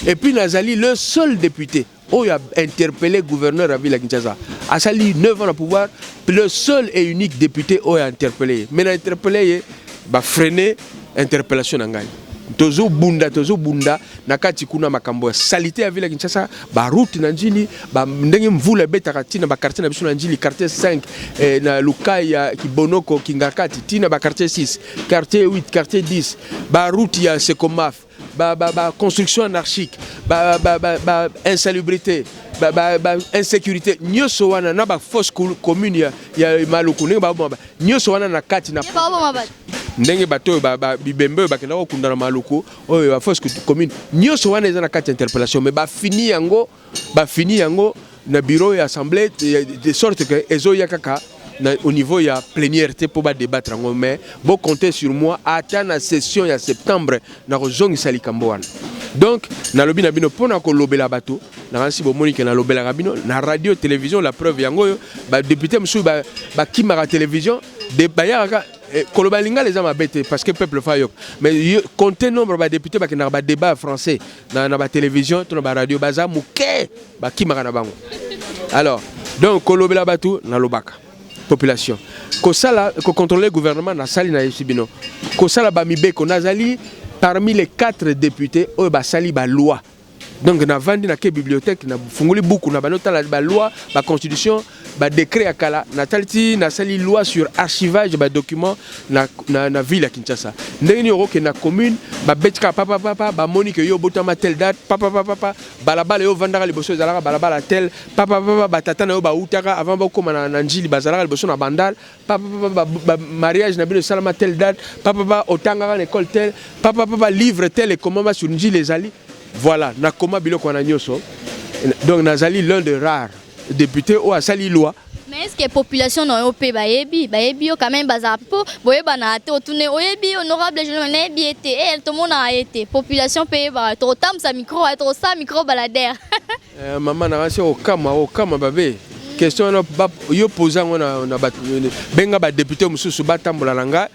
S5: Et puis nazali le seul député qui a interpellé le gouverneur à Ville Kinshasa. A sali 9 ans au pouvoir, le seul et unique député qui a interpellé. Mais il a interpellé, il a freiné l'interpellation. Tozo bunda nakati kuna makambo salité à Ville Kinshasa ba route na njili ba ndenge mvula betaka tina ba quartier na biso na njili quartier 5 na Lukaya Kibonoko Kingakati tina ba quartier 6 quartier 8 quartier 10 ba route ya Sekomaf ba construction anarchique ba insalubrité ba insécurité nyoso wana na ba fausse commune ya Maluku ndenge ba nyoso wana na kati na ndenge bato bibembe bakenda ko kundana Maluku oyo ba fausse commune nyoso wana eza na kati interpellation mais ba fini yango na bureau et assemblée de sorte que ezo yakaka au niveau ya plénière pour débattre mais bon compter sur moi attendre la session ya septembre na kozongi sali kamboana donc na lobi na bino pona ko lobela bato na kansi bo monique na lobela rabino na radio télévision la preuve yango ba député msu ba kimara télévision de bayaka koloba linga les ama bête parce que peuple fa yok mais compter nombre ba député ba na ba débat français na ba télévision to na ba radio baza muke ba kimara na bango alors donc kolobela bato na lobaka population ko sala ko contrôler gouvernement na sali na yesibino ko sala ba mibe ko nazali parmi les 4 députés au ba sali ba loi donc na vandi na ke bibliothèque na funguli buku na banota la ba loi ba constitution ba décret akala na talti na sali loi sur archivage ba document na ville ya Kinshasa ndeni oroke na commune ba betka papa ba monique yo botama tel date papa balabala yo vandaka liboso zalaka balabala tel papa ba tata na yo ba utaka avant ba koma na njili bazalaka liboso na bandal papa mariage na bino salama tel date papa otanga na école tel papa livre tel et comment sur njili ezali voilà na koma biloko na nyoso Donc nazali l'un des rares députés au asali loi.
S4: Mais est-ce que la population n'a pas bayebi quand même bazapo boye banate otune oyebi honorable jeune bien été et tout le monde a été population paye ba trop tam sa micro baladaire.
S5: Maman na rasi au kama babé. Question na yo posa on a benga ba député mususu ba tambola nanga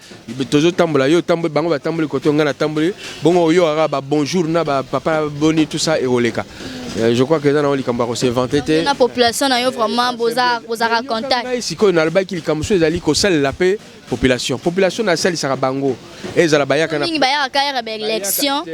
S5: tozo tambola yo tambola bango ba tambola koto ngana tambola bongo yo ara ba bonjour na ba papa boni tout ça et oleka. Je crois que dans les campagnes c'est vanté.
S4: La population a vraiment besoin contact.
S5: Ici quand on a le bac il comme chose ali ko sel la paix population na sel sera bango et za la baya kana.
S4: Ni baya ka élection.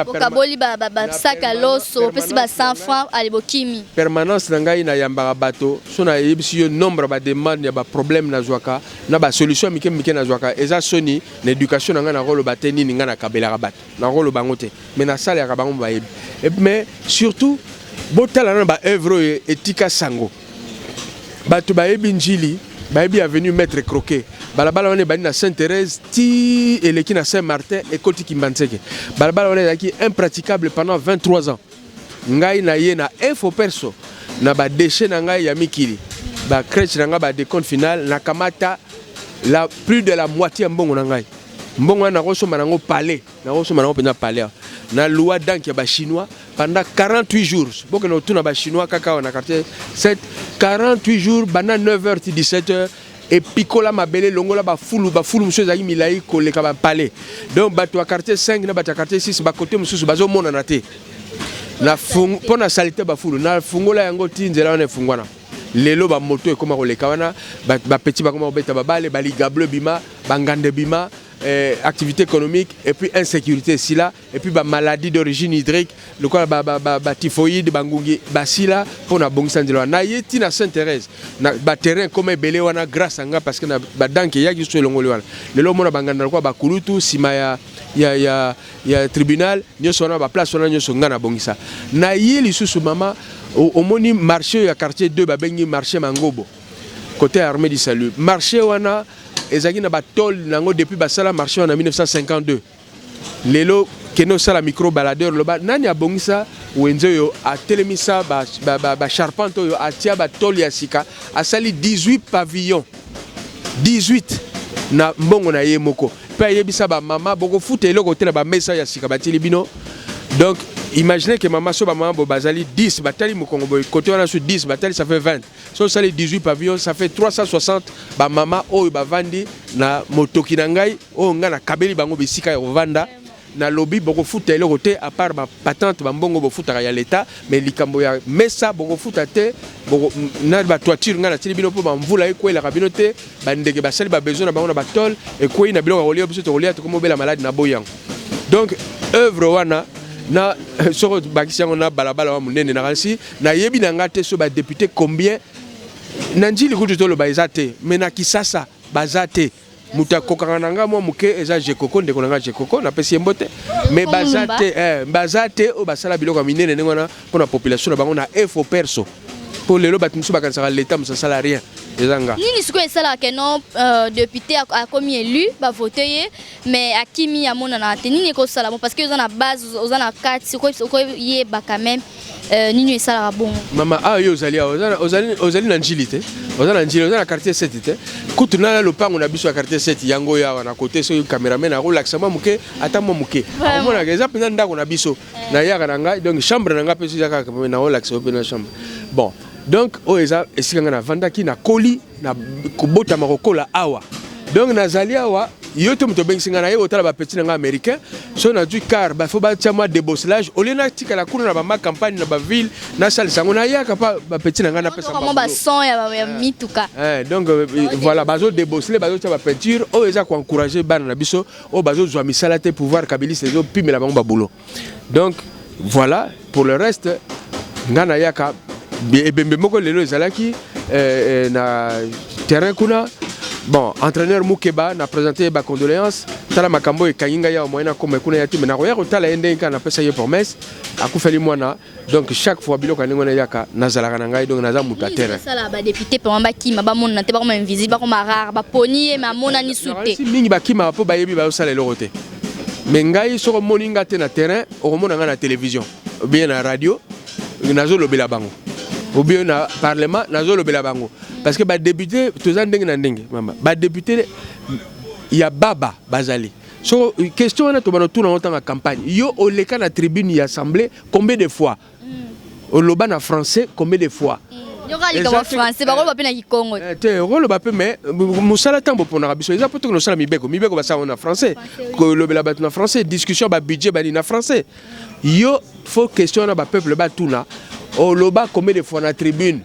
S4: Ko kaboli ba saka loso pesi ba 100 francs alibokimi.
S5: Permanence ngai na yambara bato so na yebisi yo nombre ba demande ya ba problème na zwaka na ba solution mike na zwaka eza soni na éducation nga na rôle bateni nga na kabela rabat na rôle bangote mais na sale ya bango ba yebi. Mais surtout botala na ba œuvre etika sango bato ba yebi njili ba yebi avenue maître croquet balabala on est bani na Sainte-Thérèse ti eleki na Saint-Martin et koti kimbanseke balabala on est impraticable pendant 23 ans ngai na ye na info perso na ba déchet na ngai ya mikili ba crèche na ngai ba décompte final na kamata la plus de la moitié mbongo na ngai mbongo na roso manango palais na roso manango pena palais na loi dank ya ba chinois pendant 48 jours boko na tuna ba chinois kaka na quartier 7 48 jours bana 9h 17h et picola mabele longola ba fulu monsieur zaki milai koleka ba palais donc bato à quartier 5 na bato à quartier 6 ba côté mususu bazo mona na te na pona salité ba fulu na fungola yango tinzela na fungwana lelo ba moto e koma koleka wana ba petit ba koma obeta ba bale ba ligable bima bangande bima activité économique et puis insécurité sila et puis ba maladie d'origine hydrique le quoi ba typhoïde bangungi basila pona bongisa ndelo na yeti na Sainte-Thérèse na ba terrain comme belé wana grâce anga parce que na ba danke yaki so longoli wana lelo mona banganda kwa ba kulutu sima ya tribunal nyoso na ba place wana nyoso ngana bongisa na yeli susu mama au moni marché ya quartier 2 ba bengi marché Mangobo côté armée du salut marché wana ezaki na batol nango depuis basala marché en 1952 lelo keno sala micro baladeur loba nani abongisa wenzo yo atelemisa ba charpente yo atia batol ya sika asali 18 pavillons 18 na mbongo na ye moko pe yebisa ba mama boko futa eloko tela ba mesa ya sika batili bino donc imaginez que maman so ba maman bo bazali 10 batali mokongo boy côté wana sur 10 batali ça fait 20 so sali 18 pavillons ça fait 360 ba maman o ba vandi na motoki na ngai o nga na kabeli bango bisika ya vanda na lobby boko futa eloko te à part ba patente ba mbongo bo futa ya l'état mais likambo ya mesa boko futa te boko na ba toiture nga na tili bino po ba mvula ekwela kabino te ba ndeke basali ba besoin na bango na batol ekoi na biloko rolio biso to rolia to komo bela malade na boyang donc œuvre wana na soko bakisi yango na balabala wa munene na kansi na yebi na ngate so ba député combien na njili kutu tolo ba ezate mais na kisasa bazate muta kokanga nanga mo muke eza jekoko ndeko nanga jekoko na pesi mbote mais bazate o basala biloko minene ngona pona population na bango na info perso pour lelo batumsu bakansaka l'état musasala rien ezanga
S4: nini siko esala que non député a commis élu ba voter mais akimi ya mona na nini ko sala parce que na base aux na 4 siko yé ba quand même nini esala bon
S5: mama ayo ozali na njilité ozali na quartier 7 te kutuna le pango na biso ya quartier 7 yango ya na côté so cameraman a relaxa muke atamo muke mona ke zapina ndako na biso na yaka na ngai donc chambre na ngai peso yaka na relaxa open na chambre bon donc oeza esika na vandaki na koli na kobota marokola awa donc nazali awa yoto muto benginga na ye otala ba petit nga américain so na du car ba faut ba tiama débosselage olena tika la kuna na ba campagne na ba ville na salle sango na yaka ba petit nga na pesa
S4: ba son ya mituka
S5: donc voilà bazo débosseler bazo tia ba peinture oeza ko encourager bana na biso o bazo zwa misala te pouvoir kabilis les pime la bango ba boulot donc voilà pour le reste ngana yaka ebembe moko lelo ezalaki na terrain kuna bon entraîneur Mukeba na présenté ba condoléances tala makambo e kanyinga ya moyena comme kuna yati na roya tala ende kana pesa ye promesse akufeli mwana donc chaque fois biloko ngona yaka nazalaka na ngai donc naza muta terrain
S4: sala ba député pe mamba kima ba mona te ba comme invisible ba comme rare ba poni ma mona ni souté
S5: mingi ba kima po ba yebi ba sala eloko te mais ngai soko moninga te na terrain o mona nga na télévision ou bien na radio nazo lobela bango ou bien na parlement nazo lobela bango parce que ba député toza ndenge na ndenge mama ba député ya baba bazali so question wana to bana tout na temps campagne yo oleka na tribune ya assemblée combien de fois oloba na français combien de fois
S4: français ba ko na Kikongo
S5: te rolo ba pe mais musala tambo pona biso eza poto no sala mibeko ba sa na français ko lobela ba na français discussion ba budget ba na français yo faut question na ba peuple ba tuna oloba combien de fois na tribune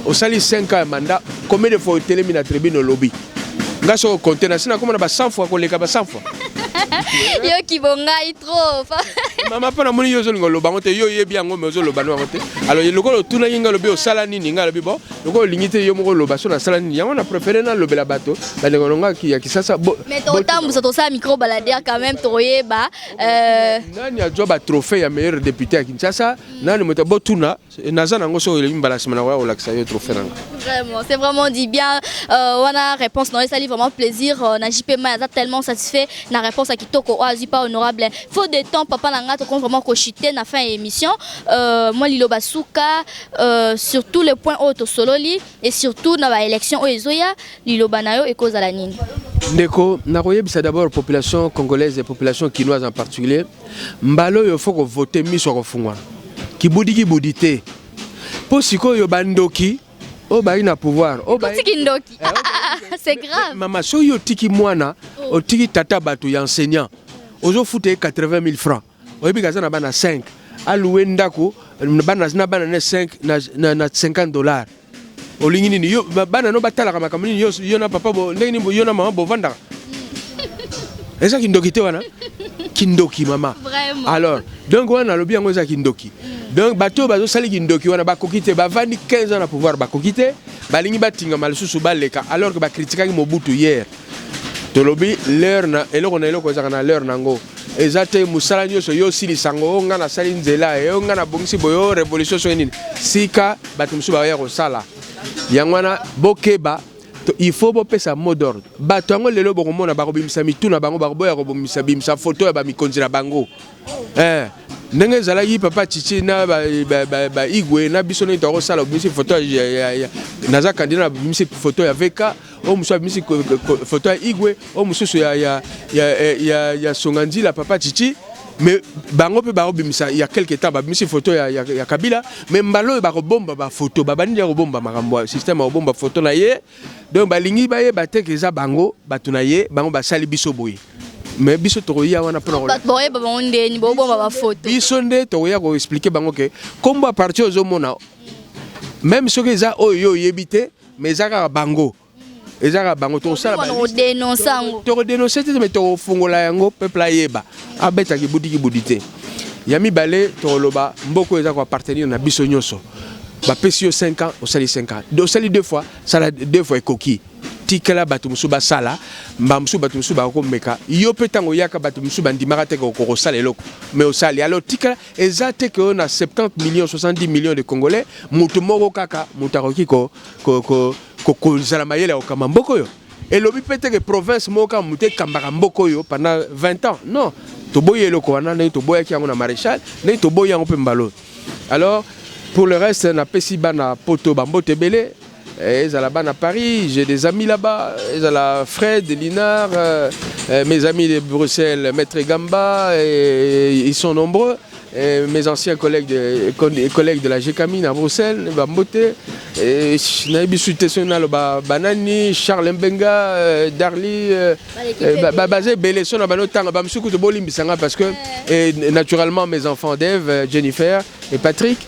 S5: au sali 5 ans mandat combien de fois au télé na tribune au lobby ngaso compter na sina comme na ba 100 fois ko leka ba 100 fois
S4: yo ki bongai trop
S5: mama pana moni yo zo ngolo bango te yo yebi yango mezo lo banwa te alors lokolo tuna yinga lobi o sala nini ngala bibo lokolo lingite yo moko lo baso na sala nini yango na préféré na lobela bato ba ngonga ki ya kisasa
S4: mais totambu ça to ça micro balader quand même toyeba
S5: nani a job a trophée ya meilleur député à Kinshasa nani moto botuna naza nango so le mbala simana wa o laksa yo trophée nanga
S4: vraiment c'est vraiment dit bien on a réponse non ça lui vraiment plaisir na JP ma tellement satisfait na réponse à kitoko oazi pas honorable faut de temps papa nanga to vraiment cochiter na fin émission moi lilo basuka surtout les points auto sololi et surtout na ba élection o ezoya lilo banayo et cause à la nini
S5: ndeko na koyebisa d'abord population congolaise et population quinoise en particulier mbalo yo faut voter miso ko fungwa kibudi budité po sikoyo bandoki o ba ina pouvoir o ba
S4: ndoki c'est grave
S5: mama so yo tiki mwana o tiki tata batu ya enseignant ozo fouté 80 000 francs oyebi kazana bana 5 aloué ndako bana na bana 5 na $50 olingi nini yo bana no batala kama kama nini yo na papa bo ndeni yo na mama bo vanda eza kindoki te wana kindoki mama
S4: vraiment
S5: alors donc wana lobi yango eza kindoki donc bato bazo sali kindoki wana bakokite bavandi 15 ans na pouvoir bakokite balingi batinga malisusu baleka alors que ba critiquer Mobutu hier tolobi l'heure na eloko na eloko ezaka na l'heure nango ezate musala nyoso yo sili sango nga na sali nzela yo nga na bongisi boyo révolution so nini sika bato musu ba ya ko sala yangwana bokeba il faut bopesa mot d'ordre bato yango lelo bokomona bakobimisa mituna bango bakoboya kobimisa bimisa photo ya bamikonzi na bango ndenge ezalaki papa chichi na ba igwe na biso nini tokosala bimisi photo ya naza kandida na bimisi photo ya veka o musu bimisi photo ya igwe o mususu ya songanzila papa chichi mais bango pe ba bimisa il y a quelque temps ba bimisi photo ya Kabila mais mbalo ba bomba ba photo ba bandi ya bomba makambo système ya bomba photo na ye donc ba lingi ba ye ba tekeza bango batuna ye bango ba sali biso boye mais biso tokoya wana pona ko
S4: boye ba bonde ni bo bomba ba photo
S5: biso nde tokoya ko expliquer bango que kombo à partir aux mona même ce que za oyo yebité mais zaka bango ezaka bango to sala ba
S4: dénonçango
S5: to dénoncer te mais to fungola yango peuple ayeba abeta ki budité yami balé to loba mboko ezaka appartenir na biso nyoso ba pesio 5 ans au sali 5 ans do sali 2 fois sala 2 fois coquille tikela batu musuba sala mbamsu batu musuba ko meka yo petango yaka batu musuba ndimaka te ko sala eloko mais au sali alors tikela ezate que on a 70 millions 70 millions de congolais mutu moko kaka mutaroki ko zala mayele au kamamboko yo et lobi pete que province moka muté kambaka mboko yo pendant 20 ans non to boye eloko wana ne to boya ki yango na maréchal ne to boya yango pe mbalo alors pour le reste na pesi bana poto bambote belé ils à Paris, j'ai des amis là-bas, ils à Fred, Linard, mes amis de Bruxelles, Maître Gamba, ils sont nombreux. Mes anciens collègues de la GKMIN à Bruxelles, Bambote, Naïbi National, Banani, Charles Mbenga, Darly, Bazé, Béléson, Banotang, Bamsoukou de Bolimbisanga, parce que naturellement mes enfants Dave, Jennifer et Patrick,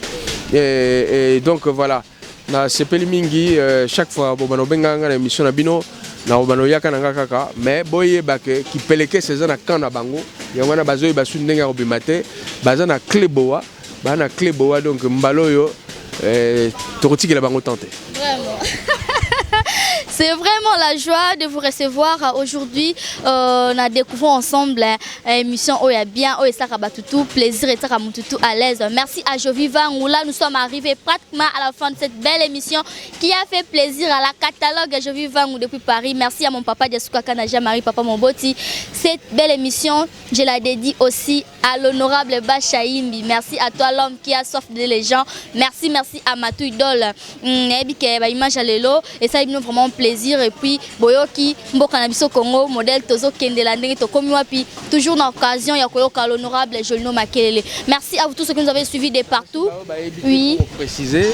S5: et donc voilà. Na sepeli mingi chaque fois bobano benganga na émission na bino na bobano yaka na kaka mais boye bake ki peleke seza na kana bango yangwana bazoyi basu ndenga robimate baza na cleboa bana cleboa donc mbalo yo tokotikela bango tenter
S4: vraiment C'est vraiment la joie de vous recevoir aujourd'hui. On a découvert ensemble l'émission Oya bien, Oya Sarabatutu, plaisir et Saramututu à l'aise. Merci à Joviva Ngoula. Nous sommes arrivés pratiquement à la fin de cette belle émission qui a fait plaisir à la catalogue Joviva Ngou depuis Paris. Merci à mon papa Diasuka Kanaja Marie, papa Moboti. Cette belle émission, je la dédie aussi à l'honorable Bachaimbi. Merci à toi l'homme qui a soif de les gens. Merci à Matou Idole. Et ça nous vraiment plaisir. Et puis Boyoki Mbokanabiso Congo modèle Tozo Kendelande Tokomi Wapi toujours dans l'occasion il y a l'honorable Jolino Makelele. Merci à vous tous ceux qui nous avez suivis de partout. Oui. Pour préciser,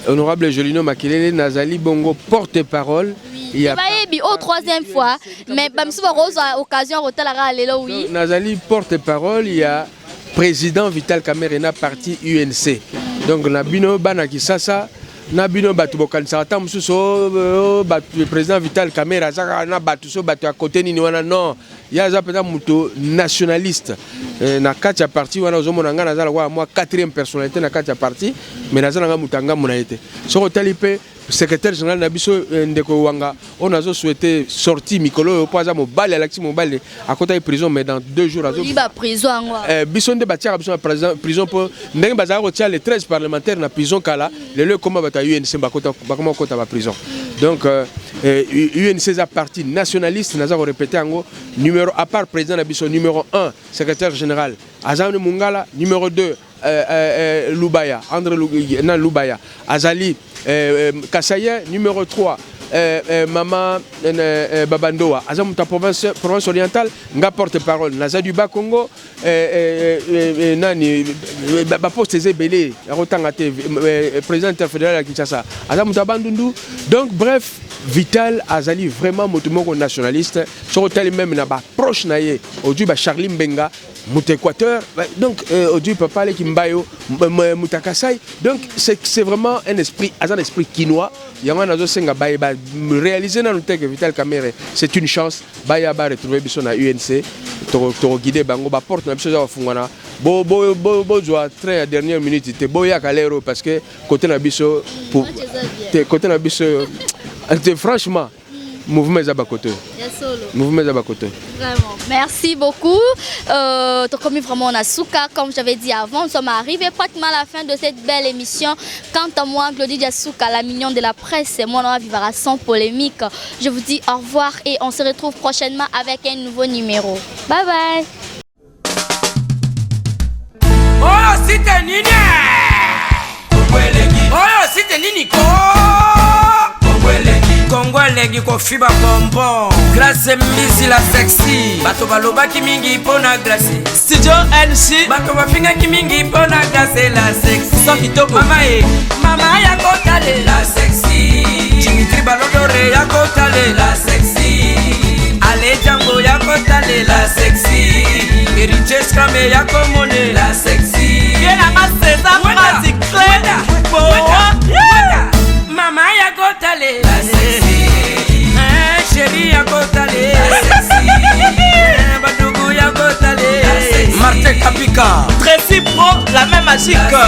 S5: honorable Jolino Makelele Nazali Bongo porte-parole.
S4: Il y a au troisième fois, mais Rose a occasion de oui.
S5: Nazali porte-parole, il y a président Vital Kamerhe parti UNC. Donc Nabino Banakisasa, Nabino Batubokan Saratam Suso, président Vital Kamerhe, Zakana Batuso Batu à côté Niniwana, non. Il y a un nationaliste. Na katia parti wana ozomonanga nazala wa moi quatrième personnalité na katia parti mais nazala nga mutanga munaite soko talipe secrétaire général na biso ndeko wanga on a souhaité sortir mikolo po aza mobali alexis mobali à côté de prison mais dans 2 jours azo
S4: liba prison
S5: biso nde batia biso prison po ndenge bazala kotia les 13 parlementaires na prison kala le comment bata UNC bakota bakoma kota ba prison donc UNC a parti nationaliste naza ko répéter ngo numéro à part président na biso numéro 1 secrétaire général Azam Mungala numéro 2 Lubaya André Lubaya Azali Kassaya numéro 3 Maman Babandoa Azam ta province orientale nga porte-parole Naza du Bas Congo nani ba poste zebele rotanga te président interfédéral à Kinshasa Azam ta bandundu donc bref Vital Azali vraiment motumoko nationaliste sur tel même na ba proche naie aujourd'hui ba Charlie Mbenga Mouta Équateur donc aujourd'hui papa les Kimbayo Moutakasai donc c'est vraiment un esprit quinois yanga nazo senga ba réaliser na que Vital Kamerhe c'est une chance ba ya ba retrouver biso na UNC to guider bango ba porte na biso za fungwana bo joa train à dernière minute te boya kalero parce que côté na biso côté na biso franchement mouvement Zabakoto. Mouvement Zabakoto.
S4: Vraiment. Merci beaucoup. Comme vraiment on a Souka, comme j'avais dit avant, nous sommes arrivés pratiquement à la fin de cette belle émission. Quant à moi, Claudie Diasuka, la mignonne de la presse, et moi on va vivre sans polémique. Je vous dis au revoir et on se retrouve prochainement avec un nouveau numéro. Bye bye.
S1: Oh, c'était Nini. Oh, c'était Nini. Kongolegi ko fiba bonbon grâce misi la sexy bato baloba ki mingi pona grâce
S2: studio NC
S1: bato bafinga ki mingi pona grâce la sexy
S2: sans kitoko
S1: mama ya kotale la sexy Dimitri Balodore ya kotale la sexy Ale Django ya kotale la sexy Eriches Kame ya komone la sexy
S2: Yena maseza magic
S1: mama ya kotale la sexy chérie ya kotale la sexy badougou ya kotale la sexy Martin Kapika
S2: Tracy Pro la même magique